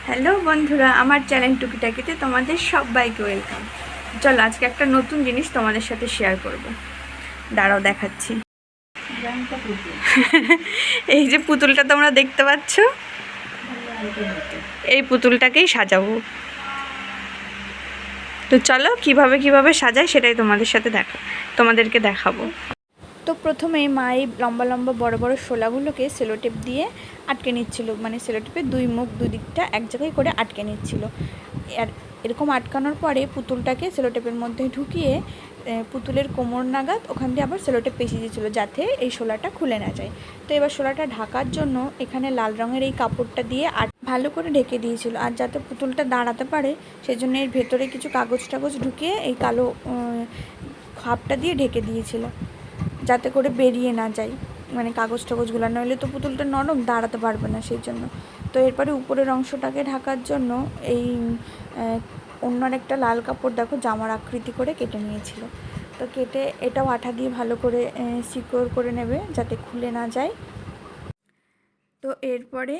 Hello বন্ধুরা, আমার channel টুকিটাকিতে তোমাদের সবাইকে ওয়েলকাম। চলো আজকে একটা নতুন জিনিস তোমাদের সাথে শেয়ার করব। দাঁড়াও দেখাচ্ছি। এই যে পুতুলটা তোমরা দেখতে পাচ্ছ, এই পুতুলটাকেই সাজাবো। তো চলো কিভাবে সাজাই সেটাই তোমাদেরকে দেখাবো। তো প্রথমে মা এই লম্বা লম্বা বড় বড় শোলাগুলোকে সেলোটেপ দিয়ে আটকে নিচ্ছিল, মানে সেলোটেপের দুই মুখ দুই দিকটা এক জায়গায় করে আটকে নিচ্ছিল। আর এরকম আটকানোর পরে পুতুলটাকে সেলোটেপের মধ্যে ঢুকিয়ে পুতুলের কোমর নাগাদ ওখান দিয়ে আবার সেলোটেপ পেঁচিয়ে দিয়েছিলো যাতে এই শোলাটা খুলে না যায়। তো এবার শোলাটা ঢাকার জন্য এখানে লাল রঙের এই কাপড়টা দিয়ে ভালো করে ঢেকে দিয়েছিল, আর যাতে পুতুলটা দাঁড়াতে পারে সেই জন্য এর ভেতরে কিছু কাগজ টাগজ ঢুকিয়ে এই কালো খাপটা দিয়ে ঢেকে দিয়েছিল যাতে করে বেরিয়ে না যায়, মানে কাগজ টাগজগুলো, নইলে তো পুতুলটা নরম, দাঁড়াতে পারবে না সেই জন্য। তো এরপরে উপরের অংশটাকে ঢাকার জন্য এই অন্য একটা লাল কাপড় দেখো জামার আকৃতি করে কেটে নিয়েছিল। তো কেটে এটাও আঠা দিয়ে ভালো করে সিকিউর করে নেবে যাতে খুলে না যায়। তো এরপরে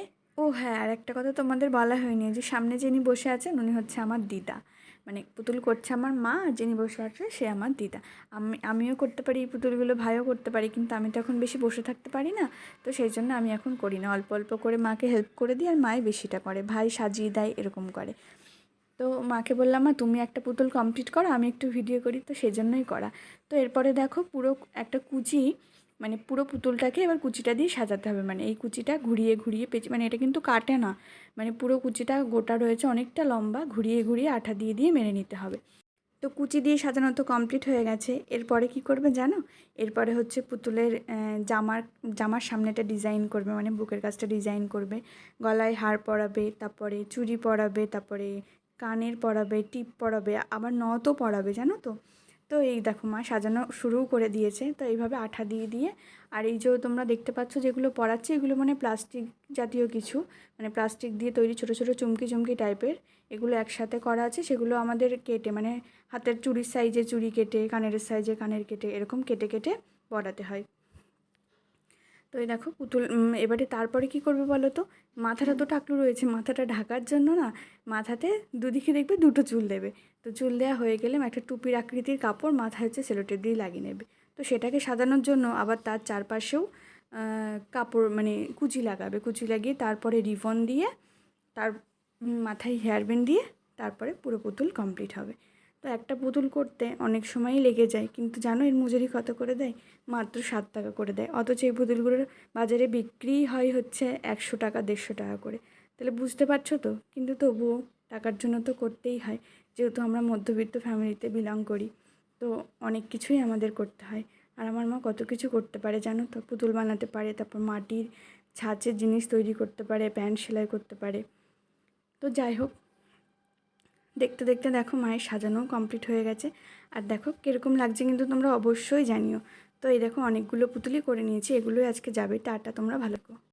হ্যাঁ, আর একটা কথা তোমাদের বলা হয়নি, যে সামনে যিনি বসে আছেন উনি হচ্ছে আমার দিদা, মানে পুতুল করছে আমার মা, আর যিনি বসে আছে সে আমার দিদা। আমিও করতে পারি এই পুতুলগুলো, ভাইও করতে পারি, কিন্তু আমি তো এখন বেশি বসে থাকতে পারি না, তো সেই জন্য আমি এখন করি না, অল্প অল্প করে মাকে হেল্প করে দিই, আর মাই বেশিটা করে, ভাই সাজিয়ে দেয় এরকম করে। তো মাকে বললাম, মা তুমি একটা পুতুল কমপ্লিট করো, আমি একটু ভিডিও করি, তো সেজন্যই করা। তো এরপরে দেখো পুরো একটা কুচি, মানে পুরো পুতুলটাকে এবার কুচিটা দিয়ে সাজাতে হবে, মানে এই কুচিটা ঘুরিয়ে ঘুরিয়ে পেঁচে, মানে এটা কিন্তু কাটে না, মানে পুরো কুচিটা গোটা রয়েছে অনেকটা লম্বা, ঘুরিয়ে ঘুরিয়ে আঠা দিয়ে দিয়ে মেরে নিতে হবে। তো কুচি দিয়ে সাজানো তো কমপ্লিট হয়ে গেছে। এরপরে কি করবে জানো? এরপরে হচ্ছে পুতুলের জামার সামনেটা ডিজাইন করবে, মানে বুকের কাছটা ডিজাইন করবে, গলায় হার পরাবে, তারপরে চুড়ি পরাবে, তারপরে কানের পরাবে, টিপ পরাবে, আবার নথও পরাবে, জানো তো। তো এই দেখো মা সাজানো শুরুও করে দিয়েছে। তো এইভাবে আঠা দিয়ে দিয়ে, আর এই যে তোমরা দেখতে পাচ্ছ যেগুলো পরাচ্ছে এগুলো মানে প্লাস্টিক জাতীয় কিছু, মানে প্লাস্টিক দিয়ে তৈরি ছোটো ছোটো চুমকি চুমকি টাইপের, এগুলো একসাথে করা আছে, সেগুলো আমাদের কেটে, মানে হাতের চুড়ির সাইজে চুড়ি কেটে, কানের সাইজে কানের কেটে, এরকম কেটে কেটে পরাতে হয়। তো এই দেখো পুতুল এবারে তারপরে কি করবে বলো তো? মাথাটা তো টাকলু রয়েছে, মাথাটা ঢাকার জন্য না মাথাতে দুদিকে দেখবে দুটো চুল দেবে। তো চুল দেওয়া হয়ে গেলে একটা টুপির আকৃতির কাপড় মাথায় হচ্ছে সেলোটেপ দিয়ে লাগিয়ে নেবে। তো সেটাকে সাজানোর জন্য আবার তার চারপাশেও কাপড়, মানে কুচি লাগাবে, কুচি লাগিয়ে তারপরে রিবন দিয়ে তার মাথায় হেয়ার ব্যান্ড দিয়ে তারপরে পুরো পুতুল কমপ্লিট হবে। তো একটা পুতুল করতে অনেক সময়ই লেগে যায়, কিন্তু জানো এর মজুরি কত করে দেয়? মাত্র 7 টাকা করে দেয়, অথচ এই পুতুলগুলোর বাজারে বিক্রি হয় হচ্ছে 100 টাকা 150 টাকা করে। তাহলে বুঝতে পারছো তো, কিন্তু তবুও টাকার জন্য তো করতেই হয়, যেহেতু আমরা মধ্যবিত্ত ফ্যামিলিতে বিলং করি, তো অনেক কিছুই আমাদের করতে হয়। আর আমার মা কত কিছু করতে পারে জানো তো, পুতুল বানাতে পারে, তারপর মাটির ছাঁচের জিনিস তৈরি করতে পারে, প্যান্ট সেলাই করতে পারে। তো যাই হোক, দেখতে দেখতে দেখো মায়ের সাজানোও কমপ্লিট হয়ে গেছে। আর দেখো কীরকম লাগছে কিন্তু তোমরা অবশ্যই জানিও। তো এই দেখো অনেকগুলো পুতুলই করে নিয়েছি, এগুলোই আজকে যাবে। টাটা, তোমরা ভালো থাকো।